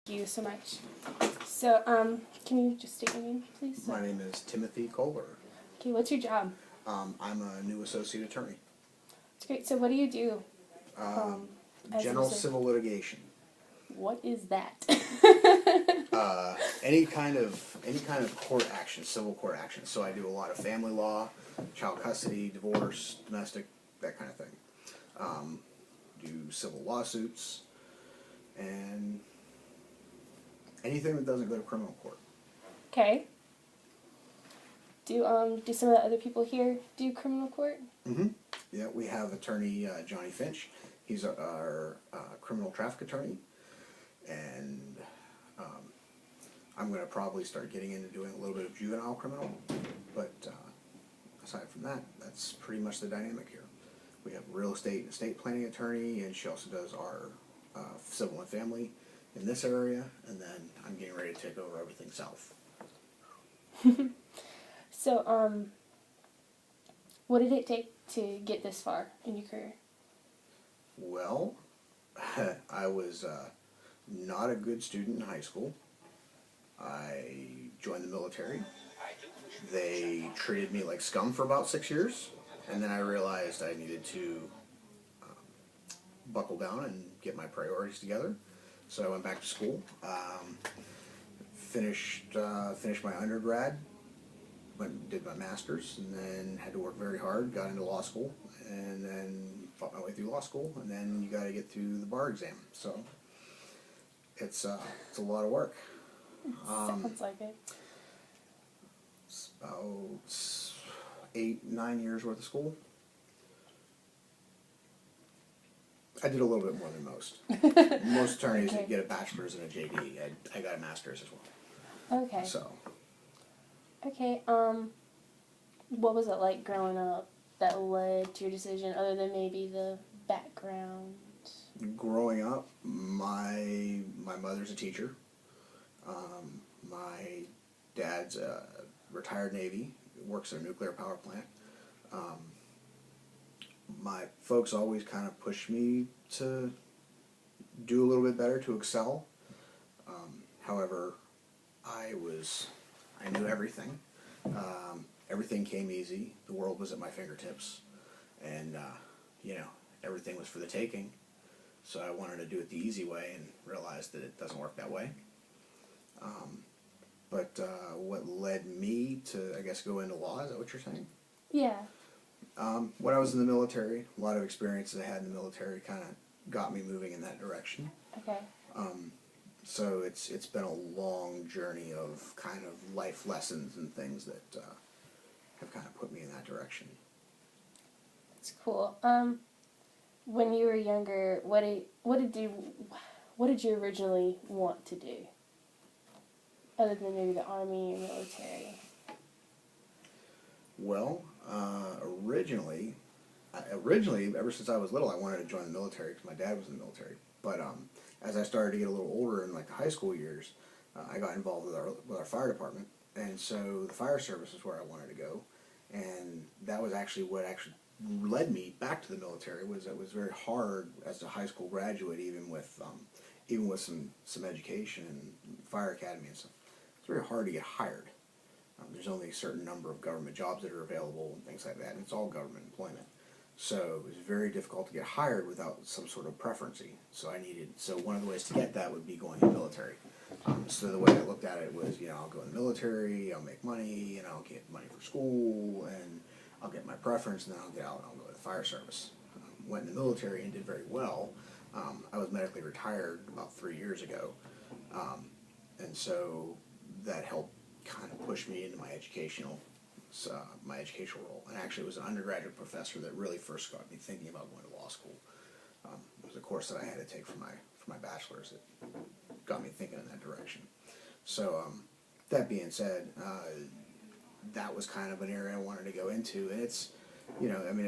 you so much. So, can you just state your name, please? My name is Timothy Kohler. Okay, what's your job? I'm a new associate attorney. That's great. So, what do you do? As General an civil litigation. What is that? Any kind of court action, civil court action. So I do a lot of family law, child custody, divorce, domestic, that kind of thing. Do civil lawsuits, and anything that doesn't go to criminal court. Okay. Do some of the other people here do criminal court? Mm-hmm. Yeah, we have attorney Johnny Finch. He's our criminal traffic attorney, and I'm going to probably start getting into doing a little bit of juvenile criminal, but aside from that, that's pretty much the dynamic here. We have a real estate and estate planning attorney, and she also does our civil and family in this area, and then I'm getting ready to take over everything south. So, what did it take to get this far in your career? Well, I was not a good student in high school. I joined the military. They treated me like scum for about 6 years, and then I realized I needed to buckle down and get my priorities together. So I went back to school, finished my undergrad, went and did my master's, and then had to work very hard, got into law school, and then fought my way through law school, and then you got to get through the bar exam. So it's a lot of work. Sounds like it. It's about 8-9 years worth of school. I did a little bit more than most. Most attorneys Okay. get a bachelor's and a JD. I got a master's as well. Okay. So Okay, what was it like growing up that led to your decision, other than maybe the background? growing up, my mother's a teacher. My dad's a retired Navy, works at a nuclear power plant. My folks always kind of pushed me to do a little bit better, to excel. However, I knew everything. Everything came easy. The world was at my fingertips, and everything was for the taking. So I wanted to do it the easy way, and realized that it doesn't work that way. But what led me to, I guess, go into law, is that what you're saying? Yeah. When I was in the military, a lot of experiences I had in the military kind of got me moving in that direction. Okay. So it's been a long journey of kind of life lessons and things that have kind of put me in that direction. That's cool. When you were younger, what did you originally want to do, other than maybe the Army or military? Well, originally, ever since I was little, I wanted to join the military because my dad was in the military. But as I started to get a little older in like the high school years, I got involved with our fire department, and so the fire service is where I wanted to go, and that was actually what led me back to the military. Was it was very hard as a high school graduate, even with some education and fire academy and stuff. It's very hard to get hired. There's only a certain number of government jobs that are available and things like that, and it's all government employment. So it was very difficult to get hired without some sort of preferency. So one of the ways to get that would be going in the military. So the way I looked at it was, I'll go in the military, I'll make money, and I'll get money for school, and I'll get my preference, and then I'll get out and I'll go to the fire service. Went in the military and did very well. I was medically retired about 3 years ago, and so that helped kind of push me into my educational role. And actually, it was an undergraduate professor that really first got me thinking about going to law school. It was a course that I had to take for my bachelor's that got me thinking in that direction. So that being said, that was kind of an area I wanted to go into, and it's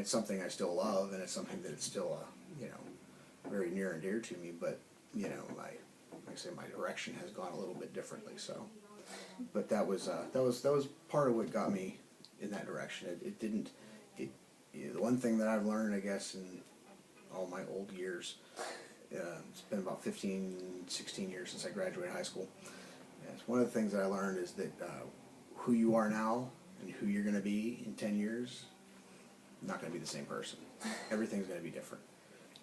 something I still love, and it's something that it's still very near and dear to me. But my direction has gone a little bit differently. So, but that was part of what got me in that direction. The one thing that I've learned, I guess, in all my old years, It's been about 15, 16 years since I graduated high school. And it's one of the things that I learned is that who you are now and who you're going to be in 10 years, not going to be the same person. Everything's going to be different.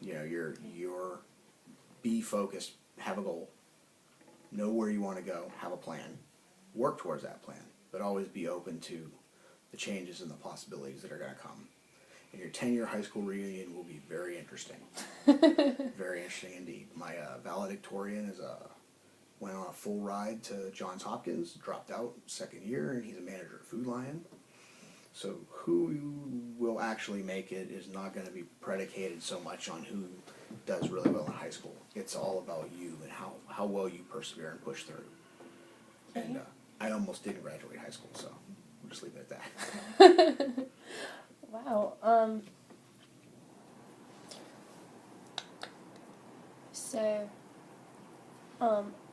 You know, you're be focused, have a goal, know where you want to go, have a plan, work towards that plan, but always be open to the changes and the possibilities that are going to come. And your 10-year high school reunion will be very interesting. Very interesting indeed. My valedictorian went on a full ride to Johns Hopkins, dropped out second year, and he's a manager at Food Lion. So who will actually make it is not going to be predicated so much on who does really well in high school. It's all about you and how well you persevere and push through. And I almost didn't graduate high school, so we'll just leave it at that. Wow. So,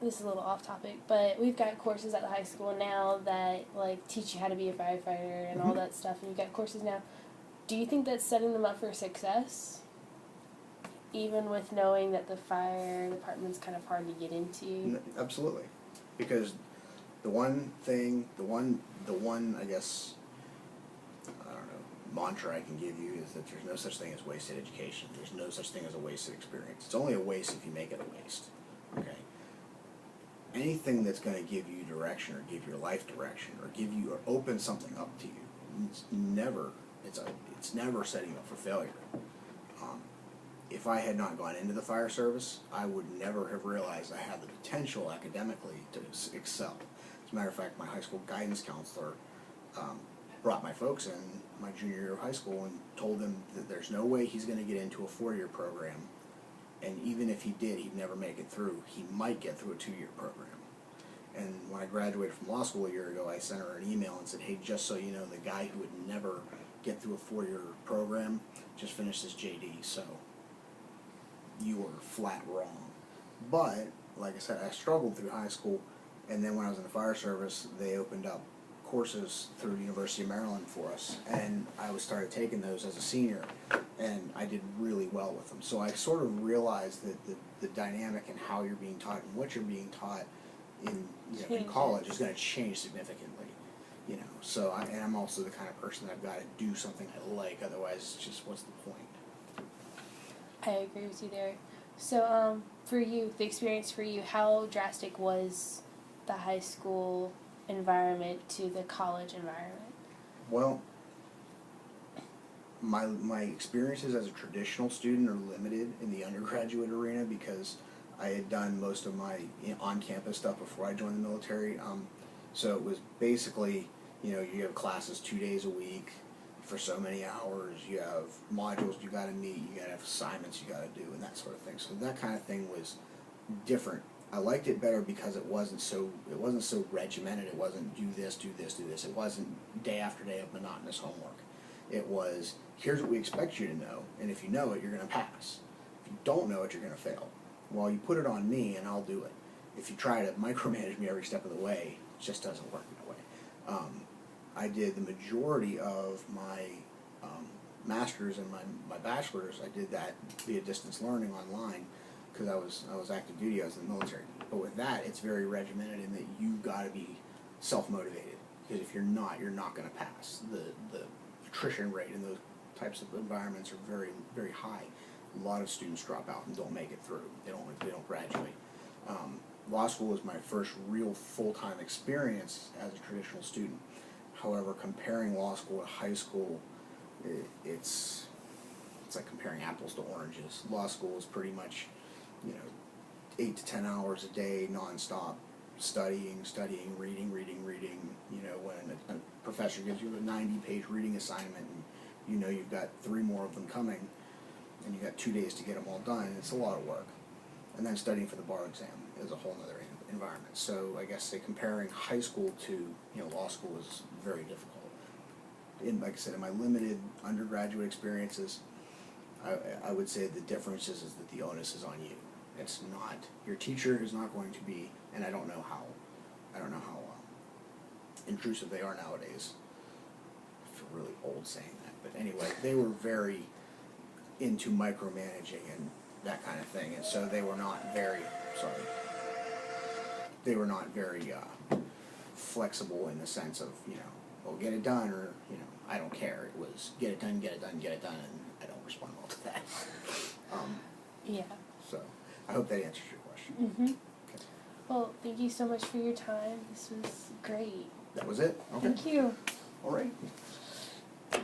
this is a little off topic, but we've got courses at the high school now that like teach you how to be a firefighter and all that stuff, and you've got courses now. Do you think that's setting them up for success? Even with knowing that the fire department's kind of hard to get into? Absolutely. Because the one, I guess, I don't know, mantra I can give you is that there's no such thing as wasted education. There's no such thing as a wasted experience. It's only a waste if you make it a waste. Okay? Anything that's going to give you direction or give your life direction or give you or open something up to you, it's never setting you up for failure. If I had not gone into the fire service, I would never have realized I had the potential academically to excel. As a matter of fact, my high school guidance counselor brought my folks in my junior year of high school and told them that there's no way he's going to get into a 4-year program, and even if he did, he'd never make it through. He might get through a 2-year program. And when I graduated from law school a year ago, I sent her an email and said, hey, just so you know, the guy who would never get through a 4-year program just finished his JD, so you were flat wrong. But, like I said, I struggled through high school, and then when I was in the fire service, they opened up courses through University of Maryland for us, and I started taking those as a senior, and I did really well with them. So I sort of realized that the dynamic and how you're being taught and what you're being taught in college is going to change significantly. You know, so I'm also the kind of person that I've got to do something I like, otherwise it's just what's the point? I agree with you there. So, for you, the experience for you, how drastic was the high school environment to the college environment? Well, my experiences as a traditional student are limited in the undergraduate arena because I had done most of my on-campus stuff before I joined the military. So it was basically, you have classes 2 days a week for so many hours, you have modules you got to meet, you got to have assignments you got to do, and that sort of thing. So that kind of thing was different. I liked it better because it wasn't so regimented. It wasn't do this, do this, do this. It wasn't day after day of monotonous homework. It was, here's what we expect you to know, and if you know it, you're going to pass. If you don't know it, you're going to fail. Well, you put it on me, and I'll do it. If you try to micromanage me every step of the way, it just doesn't work that way. I did the majority of my master's and my bachelor's. I did that via distance learning online because I was active duty. I was in the military. But with that, it's very regimented in that you've got to be self-motivated, because if you're not going to pass. The attrition rate in those types of environments are very, very high. A lot of students drop out and don't make it through. They don't graduate. Law school was my first real full-time experience as a traditional student. However, comparing law school to high school, it's like comparing apples to oranges. Law school is pretty much, 8 to 10 hours a day, nonstop, studying, reading. When a professor gives you a 90-page reading assignment, and you've got 3 more of them coming, and you've got 2 days to get them all done, it's a lot of work. And then studying for the bar exam is a whole other environment. So I guess comparing high school to law school is very difficult. Like I said, in my limited undergraduate experiences, I would say the difference is that the onus is on you. It's not, your teacher is not going to be, and I don't know how intrusive they are nowadays. I feel really old saying that, but anyway, they were very into micromanaging and that kind of thing, and so they were not very flexible in the sense of, you know, well, get it done, or, you know, I don't care. It was get it done, get it done, get it done, and I don't respond well to that. Yeah. So I hope that answers your question. Mm-hmm. Okay. Well, thank you so much for your time. This was great. That was it. Okay. Thank you. All right.